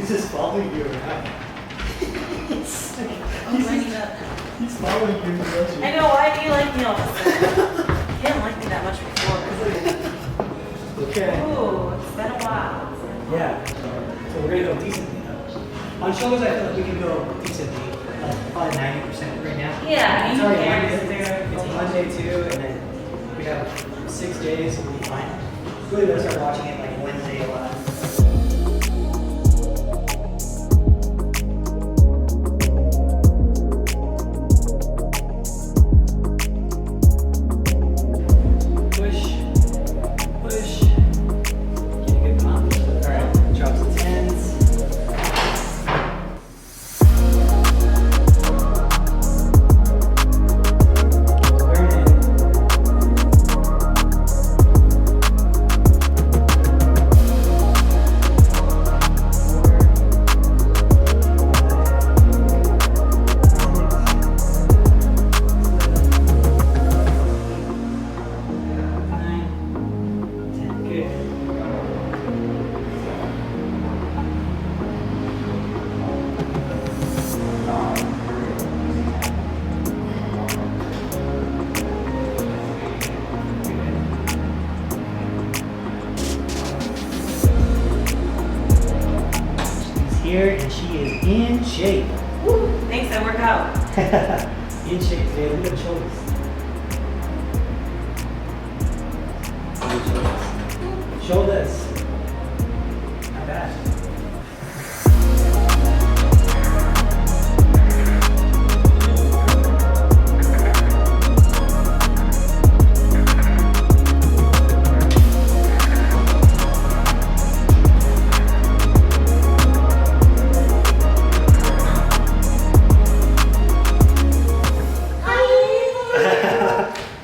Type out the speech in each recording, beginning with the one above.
He's just following you around. He's following you. I know, why do you like me all of a sudden? You didn't like me that much before. Okay. Ooh, it's been a while. Yeah. So we're gonna go decently now. On shoulders, I feel like we can go decently. Probably 90% right now. Yeah, It's you already can. Monday. It's Monday too, and then we have 6 days, so we'll be fine. Really better start watching it like Wednesday a lot. Push. Get a good pump. Alright, drops the tens. Here and she is in shape. Woo, thanks, I work out. In shape today. Look at the shoulders. Shoulders. Not bad.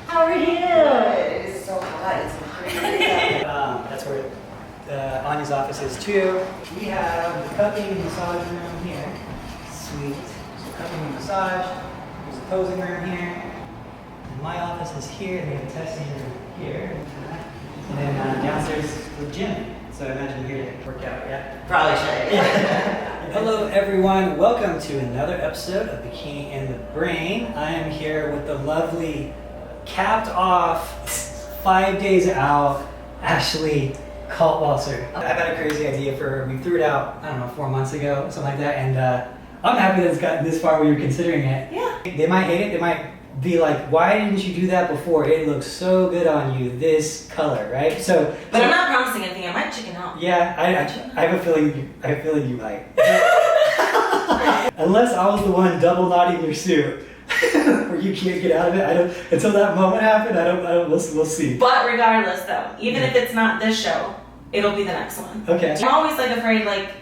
How are you? It's so hot. It's crazy. That's where Anya's office is too. We have the cupping and massage room here. Sweet. So cupping and massage. There's a posing room here. And my office is here. And we have a testing room here. And then downstairs is the gym. So I imagine you're here to work out, yeah? Probably should. Hello everyone, welcome to another episode of Bikini and the Brain. I am here with the lovely, capped off, 5 days out, Ashley Kaltwasser. I've had a crazy idea for her. We threw it out, I don't know, 4 months ago, something like that, and I'm happy that it's gotten this far where you're considering it. Yeah. They might hate it, they might be like, why didn't you do that before? It looks so good on you, this color, right? But I'm not promising anything, I might chicken out. Yeah, I have a feeling you might. Unless I was the one double knotting your suit, where you can't get out of it. Until that moment happened. We'll see. But regardless though, even if it's not this show, it'll be the next one. Okay. I'm always like afraid, like,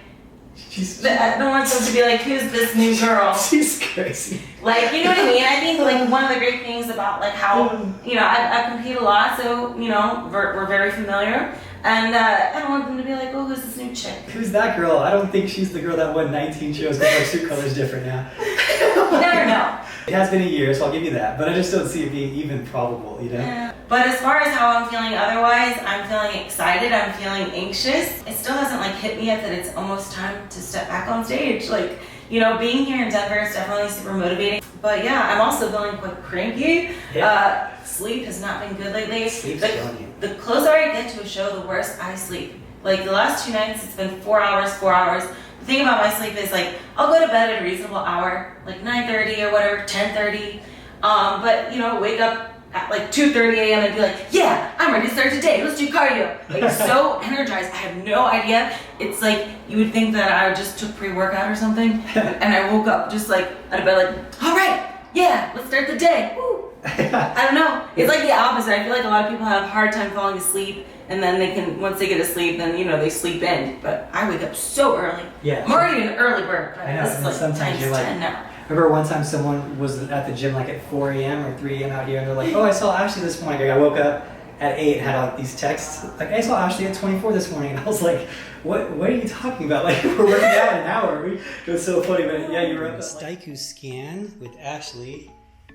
She's I don't want them to be like, who's this new girl? she's crazy. Like, you know what I mean? I think like one of the great things about like how, you know, I compete a lot, so, you know, we're very familiar. And I don't want them to be like, oh, who's this new chick? Who's that girl? I don't think she's the girl that won 19 shows because her suit color's different now. You never know. It has been a year, so I'll give you that. But I just don't see it being even probable, you know? Yeah. But as far as how I'm feeling otherwise, I'm feeling excited, I'm feeling anxious. It still hasn't like hit me yet that it's almost time to step back on stage. Like, you know, being here in Denver is definitely super motivating. But yeah, I'm also feeling quite cranky. Yeah. Sleep has not been good lately. Sleep's killing you. The closer I get to a show, the worse I sleep. Like the last 2 nights, it's been 4 hours. The thing about my sleep is like, I'll go to bed at a reasonable hour, like 9:30 or whatever, 10:30. But you know, wake up at like 2:30 a.m. and be like, yeah, I'm ready to start today. Let's do cardio. Like so energized. I have no idea. It's like you would think that I just took pre-workout or something, and I woke up just like out of bed, like, all right, yeah, let's start the day. Woo. I don't know. It's like the opposite. I feel like a lot of people have a hard time falling asleep, and then they can, once they get asleep, then, you know, they sleep in. But I wake up so early. Yeah. I'm already an early bird. But I know, this is and like sometimes times you're like- 10 now. Remember one time someone was at the gym like at 4 a.m. or 3 a.m. out here, and they're like, oh, I saw Ashley this morning. Like, I woke up at 8 and had like these texts, like, I saw Ashley at 24 this morning. And I was like, what are you talking about? Like, we're working out an hour. It was so funny, but yeah, you were up. Staiku scan with Ashley.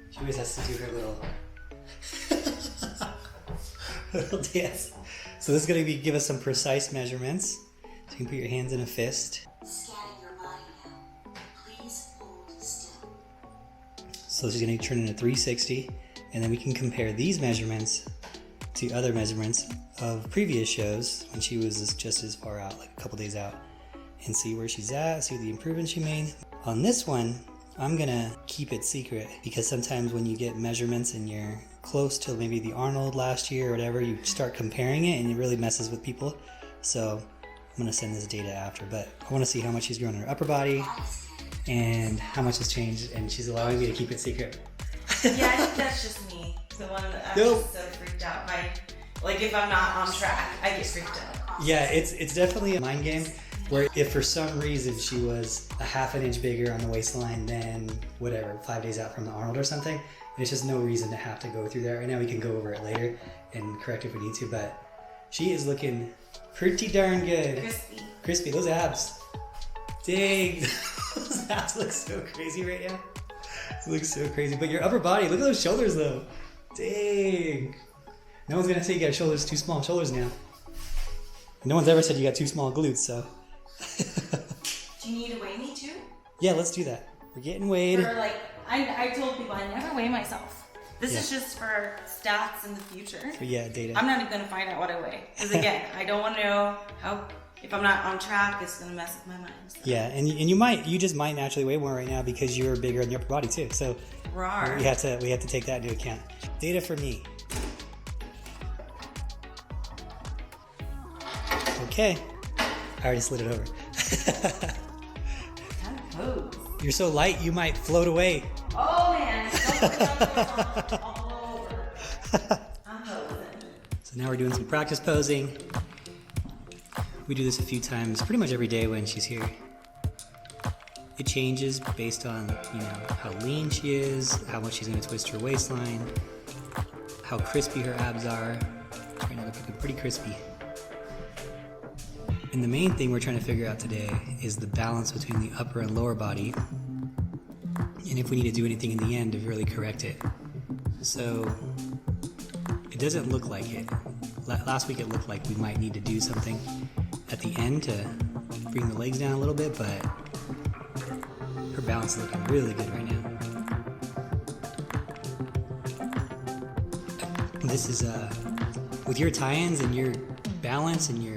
She always has to do her little dance. So this is going to give us some precise measurements. So you can put your hands in a fist. Scan So she's gonna turn in a 360, and then we can compare these measurements to other measurements of previous shows when she was just as far out, like a couple days out, and see where she's at, see the improvements she made. On this one, I'm gonna keep it secret because sometimes when you get measurements and you're close to maybe the Arnold last year or whatever, you start comparing it and it really messes with people. So I'm gonna send this data after, but I wanna see how much she's grown in her upper body and how much has changed, and she's allowing me to keep it secret. Yeah, I think that's just me. The one that I'm Nope. just so freaked out by. Like if I'm not on track, I get freaked out. Yeah, it's definitely a mind game where if for some reason she was a half an inch bigger on the waistline than whatever, 5 days out from the Arnold or something, there's just no reason to have to go through that right now. We can go over it later and correct if we need to, but she is looking pretty darn good. Crispy. Crispy, those abs. Dang, those abs look so crazy right now. It looks so crazy, but your upper body, look at those shoulders though. Dang. No one's gonna say you got shoulders, too small shoulders now. No one's ever said you got too small glutes, so. Do you need to weigh me too? Yeah, let's do that. We're getting weighed. Or like, I told people I never weigh myself. This Yeah. is just for stats in the future. But yeah, data. I'm not even gonna find out what I weigh. Because again, I don't want to know how, if I'm not on track, it's gonna mess with my mind. So. Yeah, and you just might naturally weigh more right now because you're bigger in the upper body too. So Rawr. we have to take that into account. Data for me. Okay, I already slid it over. Kind of pose. You're so light, you might float away. Oh man, don't all over. I'm posing. So now we're doing some practice posing. We do this a few times, pretty much every day when she's here. It changes based on, how lean she is, how much she's gonna twist her waistline, how crispy her abs are. Right now they're looking pretty crispy. And the main thing we're trying to figure out today is the balance between the upper and lower body, and if we need to do anything in the end to really correct it. So it doesn't look like it. Last week it looked like we might need to do something at the end to bring the legs down a little bit, but her balance is looking really good right now. This is with your tie-ins and your balance and your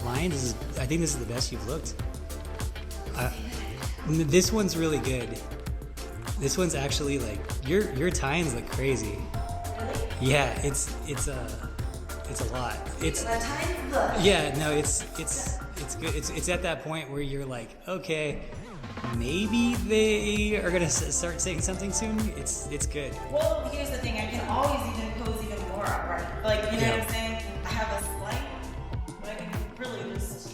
lines, I think this is the best you've looked. This one's really good. This one's actually like your tie-ins look crazy. Really? Yeah, it's a lot. It's The time look. yeah, no, it's good. It's at that point where you're like, okay, maybe they are gonna start saying something soon. It's good. Well, here's the thing. I can always even pose even more upright. Like, you know Yeah. what I'm saying? I have a slight, but I can really just.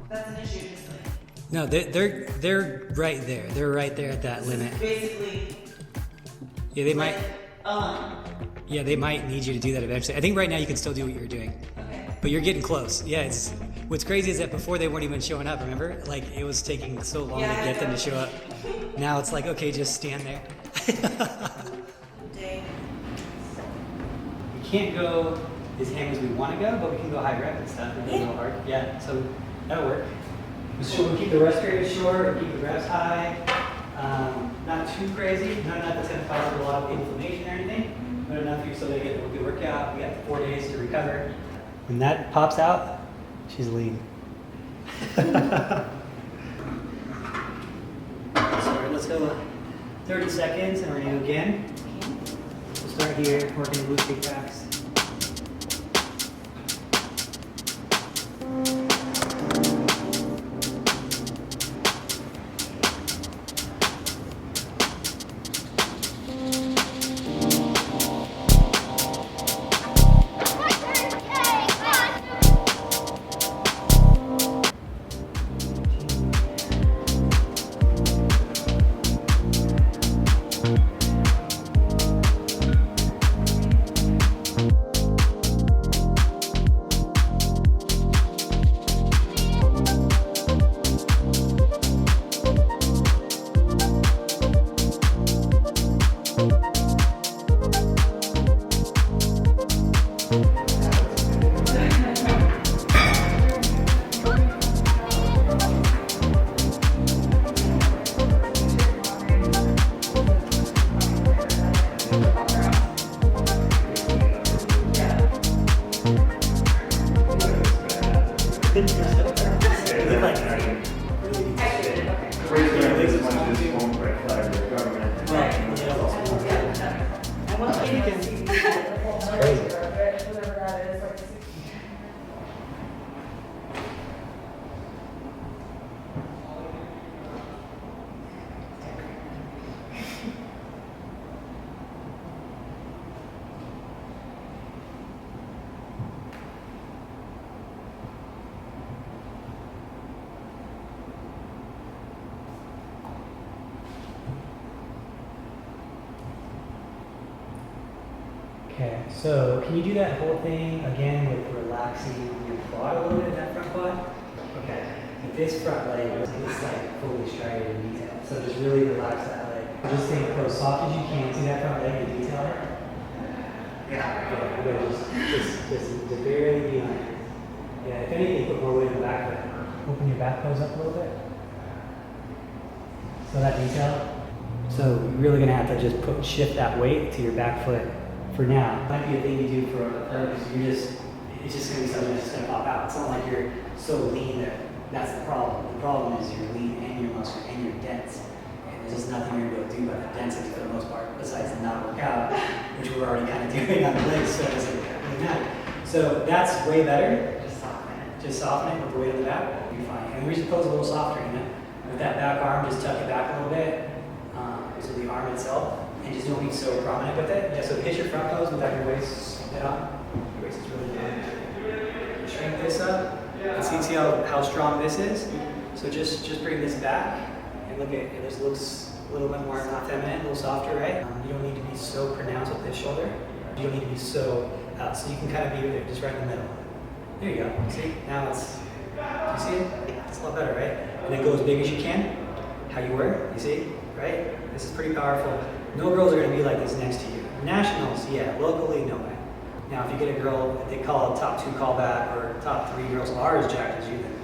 That's an issue. Just like No, they're right there. They're right there at that limit. basically. Yeah, they might. Um. Yeah, they might need you to do that eventually. I think right now you can still do what you're doing, Okay. but you're getting close. Yeah, it's what's crazy is that before they weren't even showing up. Remember, like it was taking so long Yeah, to I get them know. to show up. Now it's like, okay, just stand there. Dang. We can't go as ham as we want to go, but we can go high rep and stuff. It's a little hard. Yeah, so that'll work. So we'll keep the rest periods short, we'll keep the reps high. Not too crazy, not enough that's going to cause a lot of inflammation or anything, but enough for you so they get a good workout. We got 4 days to recover. When that pops out, she's lean. So let's go 30 seconds and we're going to do again. We'll start here, working the glute big packs. Okay, so can you do that whole thing again with relaxing your quad a little bit, that front quad? Okay. But this front leg is like fully striated in detail. So just really relax that leg. Just stay as soft as you can. See that front leg in detail? Yeah. Good. Just barely behind. Yeah, if anything, put more weight on the back foot. Open your back toes up a little bit. So that detail. So you're really gonna have to just shift that weight to your back foot for now. Might be a thing you do for a purpose. It's just gonna be something that's just gonna pop out. It's not like you're so lean that that's the problem. The problem is you're lean and you're muscular and you're dense. And there's just nothing you're gonna be able to do about the density for the most part, besides not work out, which we're already kind of doing on the legs, so it doesn't really matter. So that's way better. Just soften it with the weight on the back. You're fine. And we should pose a little softer, you know? With that back arm, just tuck it back a little bit. So the arm itself, and just don't be so prominent with it. Yeah, so hit your front pose without your waist head on. Your waist is really good. Shrink this up. And see how strong this is. So just bring this back and look at it. This looks a little bit more feminine, a little softer, right? You don't need to be so pronounced with this shoulder. You don't need to be so out. So you can kind of be with it just right in the middle. There you go. See? Now it's, you see it? It's a lot better, right? And then go as big as you can. How you were, you see? Right? This is pretty powerful. No girls are going to be like this next to you. Nationals, yeah. Locally, no way. Now, if you get a girl that they call a top 2 callback or top 3 girls are as jacked as you, then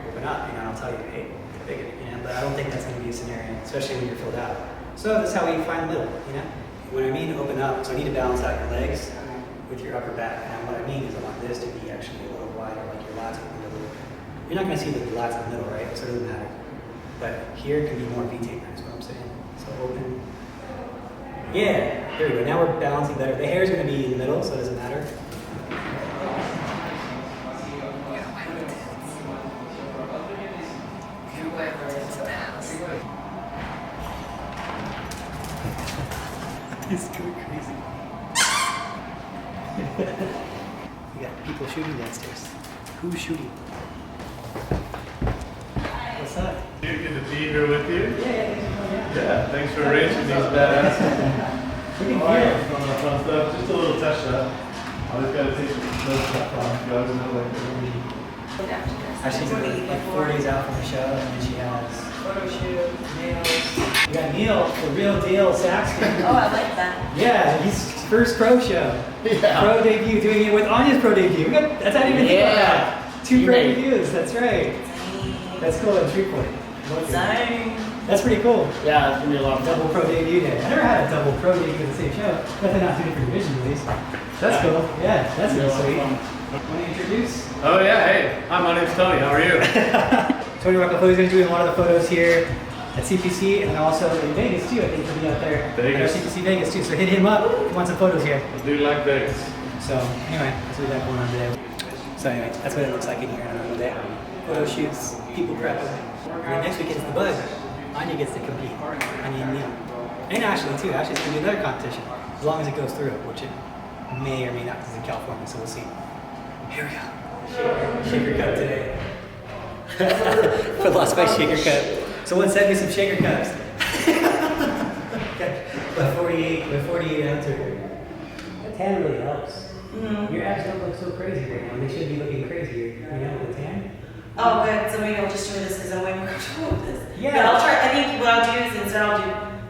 open up. You know, I'll tell you, hey, get bigger. You know, but I don't think that's going to be a scenario, especially when you're filled out. So that's how we find the middle. You know, when I mean open up, so I need to balance out your legs with your upper back. And what I mean is I want this to be actually a little wider, like your lats in the middle. You're not going to see the lats in the middle, right? So it doesn't matter. But here can be more V-taper, is what I'm saying. So open. Yeah, there we go. Now we're balancing better. The hair is going to be in the middle, so it doesn't matter. It's going crazy. We got people shooting downstairs. Who's shooting? What's up? Good to be here with you. Yeah, Thanks for arranging these badass. we can All right, hear. fun stuff. Just a little touch up. Always got to take some stuff off. You guys know, like, She's like 4 days out from the show, and then she has photo shoot, nails. We got Neil, the real deal Saxton. Oh, I like that. Yeah, his first pro show. Yeah. Pro debut, doing it with Anya's pro debut. That's how I didn't even think about that. 2 pro Teammate. debuts, that's right. That's cool in Shreveport. Zone. That's pretty cool. Yeah, it's gonna be a lot of Double pro debut there. I never had a double pro debut in the same show. Definitely not 2 different divisions at least. That's Yeah. cool. Yeah, that's It'll be a lot of sweet. fun. Want to introduce? Oh yeah, hey. Hi, my name's Tony. How are you? Tony Rockefeller is going to be doing a lot of the photos here at CPC and also in Vegas too. I think he'll be out there at our Vegas. CPC Vegas too. So hit him up if you want some photos here. I do like Vegas. So anyway, that's what we got going on today. So anyway, that's what it looks like in here on a normal day. Photo shoots, people prepping. And then next week it's the buzz. Anya gets to compete. Anya and Neil. And Ashley too. Ashley's going to do another competition as long as it goes through, which it may or may not because it's in California. So we'll see. Here we go. Shaker cup today. For Las Vegas shaker cup. Someone sent me some shaker cups. But 48 ounce. The tan really helps. Mm-hmm. Your abs don't look so crazy right now. They should be looking crazier. You know, with the tan. Oh, good. So maybe I'll just do this because I'm way more comfortable with this. Yeah. But I'll try. I think what I'll do is instead I'll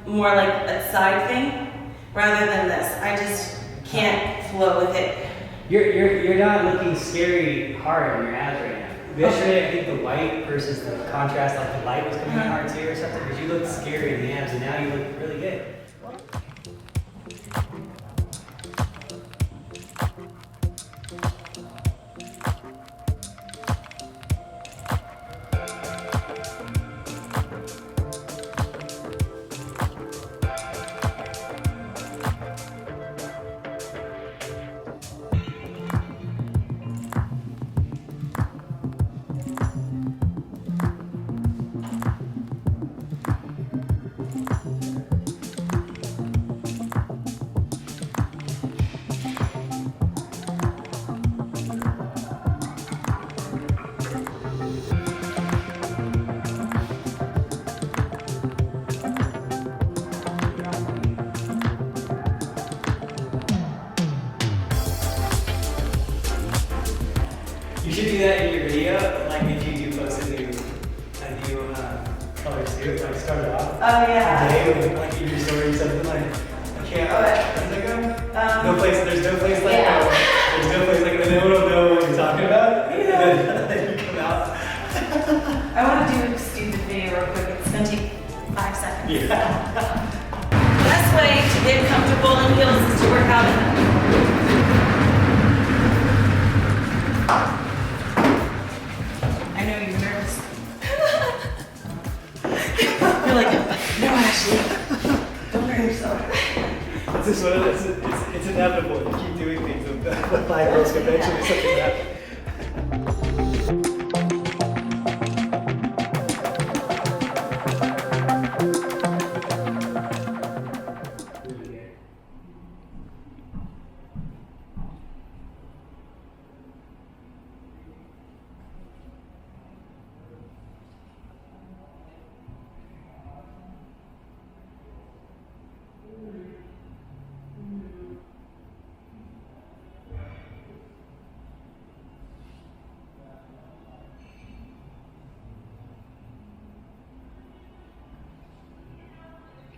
do more like a side thing rather than this. I just can't flow with it. You're not looking scary hard on your abs right now. Yesterday, I think the white versus the contrast, like the light was coming in hard too or something, because you looked scary in the abs and now you look really good. Oh, serious? Like started off. Oh, yeah. Today, like your story, something like, I can't. How's it going? Um, There's no place like yeah. there's no place like no one will know what you're talking about. Yeah. And then you come out. I want to do a stupid video real quick. It's gonna take 5 seconds. Yeah. Best way to get comfortable in heels is to work out in them. I know you're nervous. You're like, no, Ashley, don't hurt yourself. It's just one of those, it's inevitable. You keep doing things with the 5 girls convention or something like that.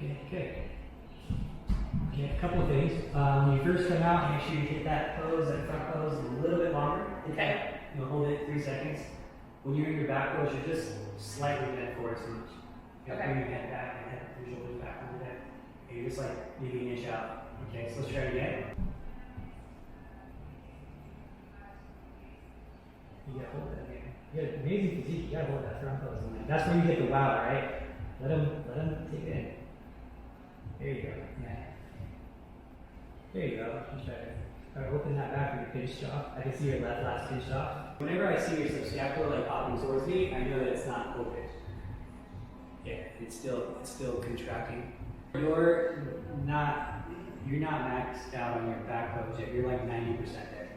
Okay. Okay, a couple of things. When you first come out, make sure you hit that pose, that front pose, a little bit longer. Okay. You'll hold it 3 seconds. When you're in your back pose, you're just slightly bent forward too much. You gotta bring your head back and head your shoulders back a little bit. And you're just like maybe an inch out. Okay, so let's try it again. You gotta hold that again. You got amazing physique. You gotta hold that front pose. That's where you get the wow, right? Let them take it in. There you go. Yeah. There you go. Just try to open that back when you're pinched off. I can see your last pinched off. Whenever I see your subscapula like popping towards me, I know that it's not open. Yeah, it's still contracting. You're not maxed out on your back pose yet. You're like 90% there.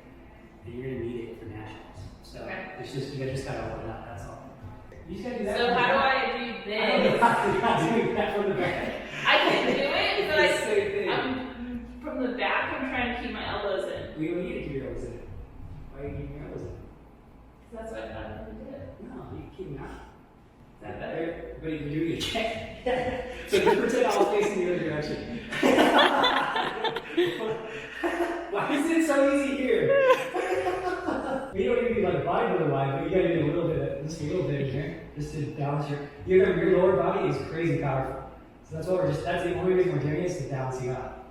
And you're gonna need it for nationals. So it's just you just gotta open up. That's all. You just gotta do that. So how do I do this? You're not doing that from the back. I can do it, but It's the same thing. I'm from the back. I'm trying to keep my elbows in. We don't need to keep your elbows in. Why are you keeping your elbows in? That's what I thought I did. No, you can keep them out. Is that better? But you can do it again. So just pretend I was facing the other direction. Why is it so easy here? You don't even need like wide with a wide, but you gotta do a little bit, just a little bit in here, just to balance your lower body is crazy powerful. So that's what that's the only reason we're doing it is to balance you out.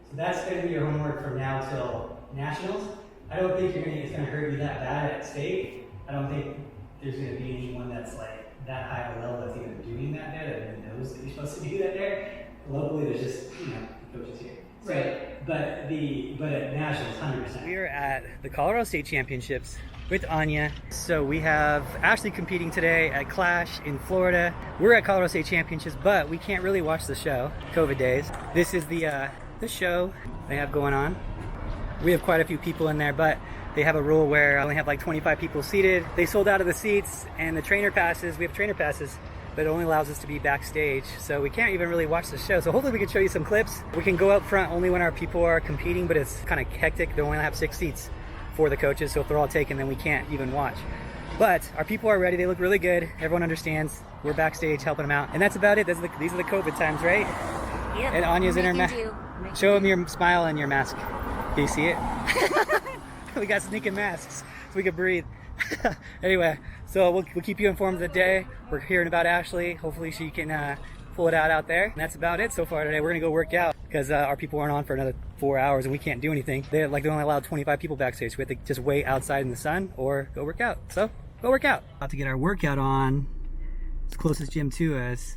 So that's gonna be your homework from now till nationals. I don't think it's gonna hurt you that bad at state. I don't think there's gonna be anyone that's like that high of a level that's even doing that there that even knows that you're supposed to do that there. Locally, there's just coaches here. So, Right. But at nationals, 100%. We are at the Colorado State Championships with Anya. So we have Ashley competing today at Clash in Florida. We're at Colorado State Championships, but we can't really watch the show. COVID days. This is the show they have going on. We have quite a few people in there, but they have a rule where I only have like 25 people seated. They sold out of the seats and the trainer passes. We have trainer passes, but it only allows us to be backstage. So we can't even really watch the show. So hopefully we can show you some clips. We can go up front only when our people are competing, but it's kind of hectic. They only have 6 seats for the coaches. So if they're all taken, then we can't even watch. But our people are ready. They look really good. Everyone understands. We're backstage helping them out. And that's about it. These are the COVID times, right? Yep. And Anya's in her mask. Show them your smile and your mask. Can you see it? We got sneaking masks so we can breathe. Anyway, so we'll keep you informed of the day. We're hearing about Ashley. Hopefully she can pull it out there. And that's about it so far today. We're gonna go work out because our people aren't on for another 4 hours and we can't do anything. They only allowed 25 people backstage. So we have to just wait outside in the sun or go work out. So go work out. About to get our workout on. It's the closest gym to us.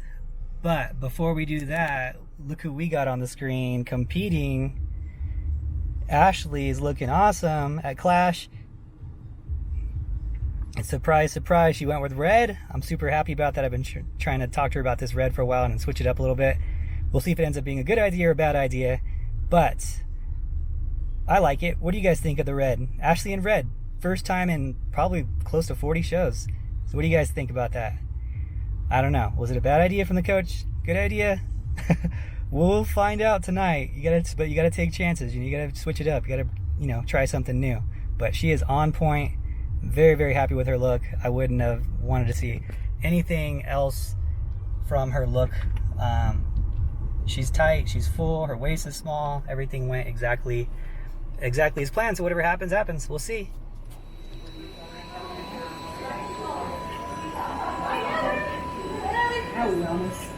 But before we do that, look who we got on the screen competing. Ashley is looking awesome at Clash. And surprise, surprise, she went with red. I'm super happy about that. I've been trying to talk to her about this red for a while and switch it up a little bit. We'll see if it ends up being a good idea or a bad idea. But I like it. What do you guys think of the red? Ashley in red. First time in probably close to 40 shows. So what do you guys think about that? I don't know. Was it a bad idea from the coach? Good idea? We'll find out tonight. But you gotta take chances. You gotta switch it up. You gotta, try something new. But she is on point. Very, very happy with her look. I wouldn't have wanted to see anything else from her look. She's tight, she's full, her waist is small. Everything went exactly as planned. So whatever happens, happens. We'll see. Hi, wellness.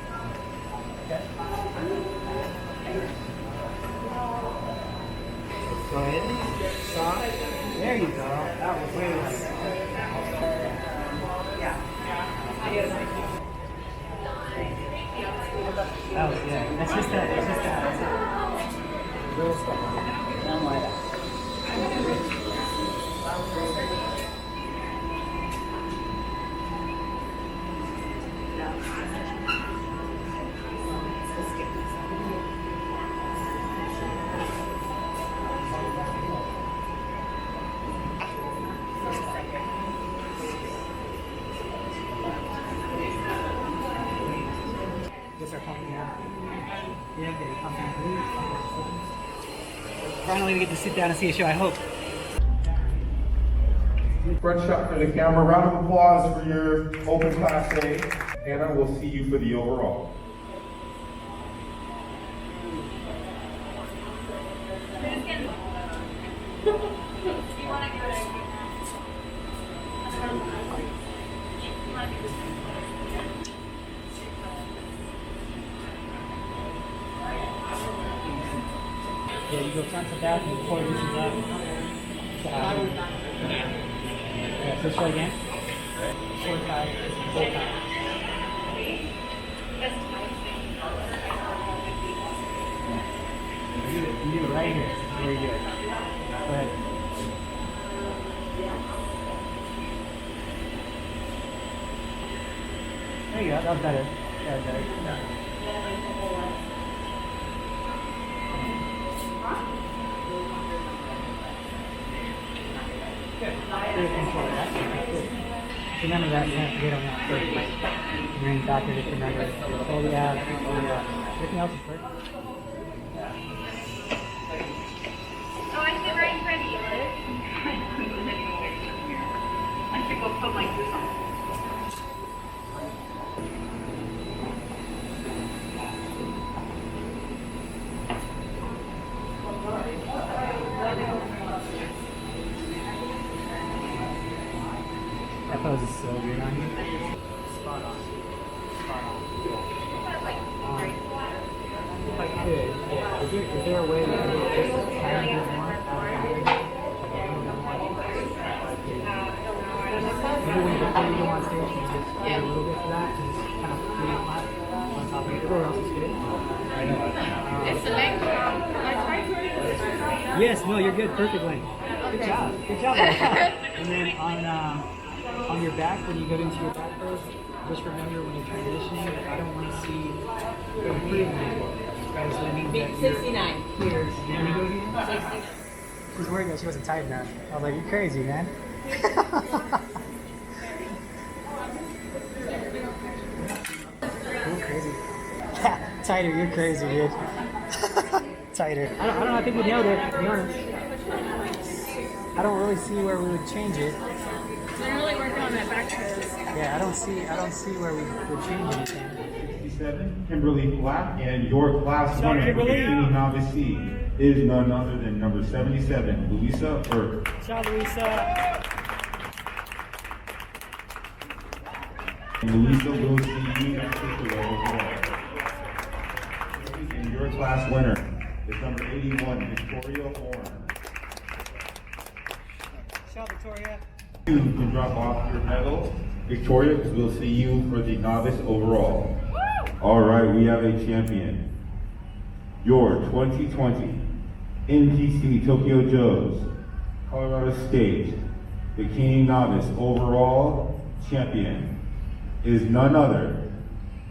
Go ahead. Stop. There you go. That was way nice. That was good. That's just that. It's just that. Real stuff. Don't mind that. Just our company out. Yeah, get a company. Finally, we get to sit down and see a show, I hope. Front shot for the camera. Round of applause for your open class A. Anna, we'll see you for the overall. Yeah, you go front to back and before this is up. Yeah, so try again. 4, 5, 4, 5. You do it right here. Very good. Go ahead. There you go. That was better. That was better. Yeah. Good. Very control. That's good. Remember that. You have to get on that first. Bring back to just remember. Hold it out. Hold it out. Everything else is perfect. Oh, I sit right in front of you, Liz. I should go put my boots on. That pose is so good on you. Spot on. Spot on. If I could, yeah. Is there a way that I could just try and do more? Maybe when you go on stage, you just do a little bit for that, and just kind of lean flat on top of it. Everyone else is good. I know. It's the length. Yes, no, you're good. Perfect length. Good job. Good job. And then on your back, when you go into your back pose, just remember when you're transitioning, I don't want to see improvement. Because that means that 69. Here, you want to go here? 69. She's worried that she wasn't tight enough. I was like, you're crazy, man. You're crazy. Tighter, you're crazy, dude. Tighter. I don't know, I think we nailed it, to be honest. I don't really see where we would change it. They're really working on that back pose. Yeah, I don't see where we would change anything. 67, Kimberly Black, and your class winner for the Kimberly. King Novice C is none other than number 77, Louisa Burke. Ciao, Luisa. And Louisa will see you next week for the overall. And your class winner is number 81, Victoria Horn. Ciao, Victoria. You can drop off your medal, Victoria, because we'll see you for the novice overall. All right, we have a champion. Your 2020 NTC Tokyo Joe's Colorado State Bikini Novice overall champion is none other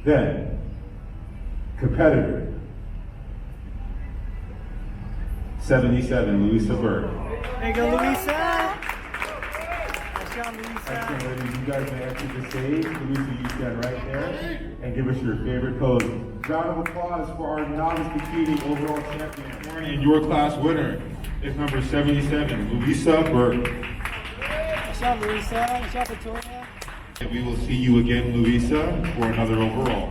than competitor 77, Louisa Burke. There you go, Luisa. Ciao, Luisa. Excellent, ladies. You guys may enter the stage. Louisa, you stand right there and give us your favorite pose. Round of applause for our novice bikini overall champion. And your class winner is number 77, Louisa Burke. Ciao, Luisa. Ciao, Victoria. And we will see you again, Louisa, for another overall.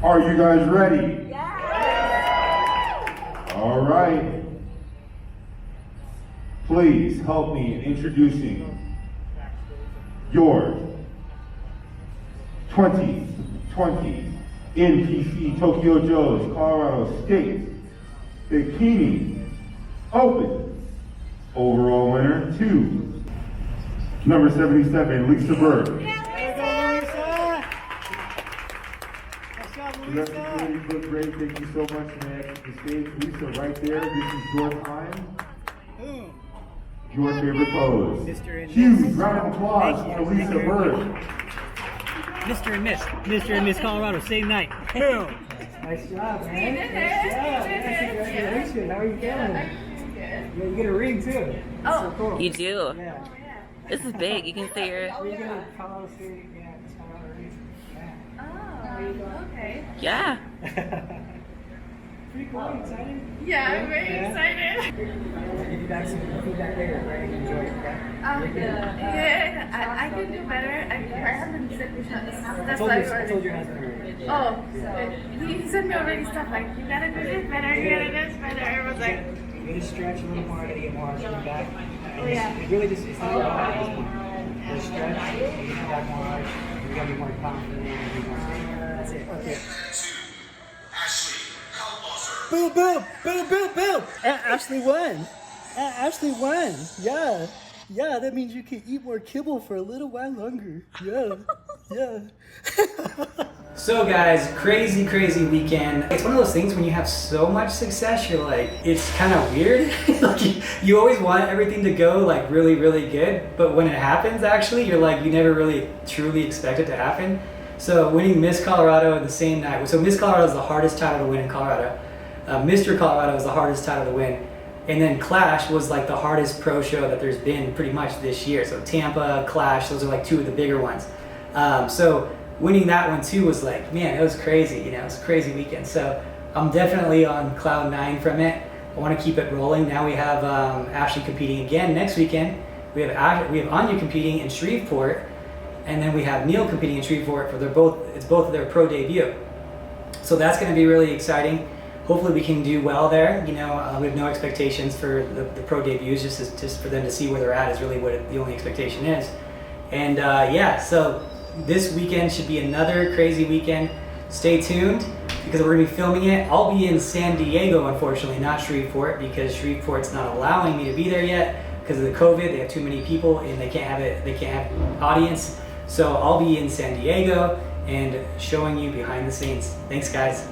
Are you guys ready? All right. Please help me in introducing your 2020 NPC Tokyo Joe's Colorado State Bikini Open overall winner to number 77, Lisa Berg. Lisa, you look great. Thank you so much for the stage. Lisa, right there. This is your time. Your favorite pose. Huge round of applause for Lisa Berg. Mr. and Miss Colorado, same night. Boom. Nice job, man. Nice job. Congratulations. How are you feeling? Yeah, you get a ring too. That's so cool. You do. Yeah. This is big. You can see your. You get a Colorado State, yeah, Miss Colorado ring. Oh, okay. Yeah. Pretty cool, exciting. Yeah, I'm very excited. I'll give you back some feedback later, right? Enjoy it, okay? Yeah, I can do better. I haven't said this. That's why I told your husband already. Oh, he sent me already stuff like, you gotta do this better, you gotta do this better. I was like, You gotta stretch a little more, gotta get more feedback. Oh, yeah. It really just, it's not about that at this point. Just stretch, you get back more arch, you gotta be more confident, and be more stable. That's it. Okay. Boom, boom, boom, boom, boom. Ashley won. Ashley won. Yeah. Yeah, that means you can eat more kibble for a little while longer. Yeah. Yeah. So guys, crazy weekend. It's one of those things when you have so much success, you're like, it's kind of weird. Like you always want everything to go like really good, but when it happens actually, you're like, you never really truly expect it to happen. So winning Miss Colorado in the same night. So Miss Colorado is the hardest title to win in Colorado. Mr. Colorado was the hardest title to win. And then Clash was like the hardest pro show that there's been pretty much this year. So Tampa, Clash, those are like two of the bigger ones. So winning that one too was like, man, it was crazy. You know, it was a crazy weekend. So I'm definitely on cloud 9 from it. I want to keep it rolling. Now we have Ashley competing again next weekend. We have Anya competing in Shreveport, and then we have Neil competing in Shreveport for it's both of their pro debut. So that's going to be really exciting. Hopefully we can do well there. You know, we have no expectations for the pro debuts. Just for them to see where they're at is really what the only expectation is. And yeah, so this weekend should be another crazy weekend. Stay tuned because we're gonna be filming it. I'll be in San Diego, unfortunately, not Shreveport, because Shreveport's not allowing me to be there yet because of the COVID. They have too many people and they can't have audience. So I'll be in San Diego and showing you behind the scenes. Thanks, guys.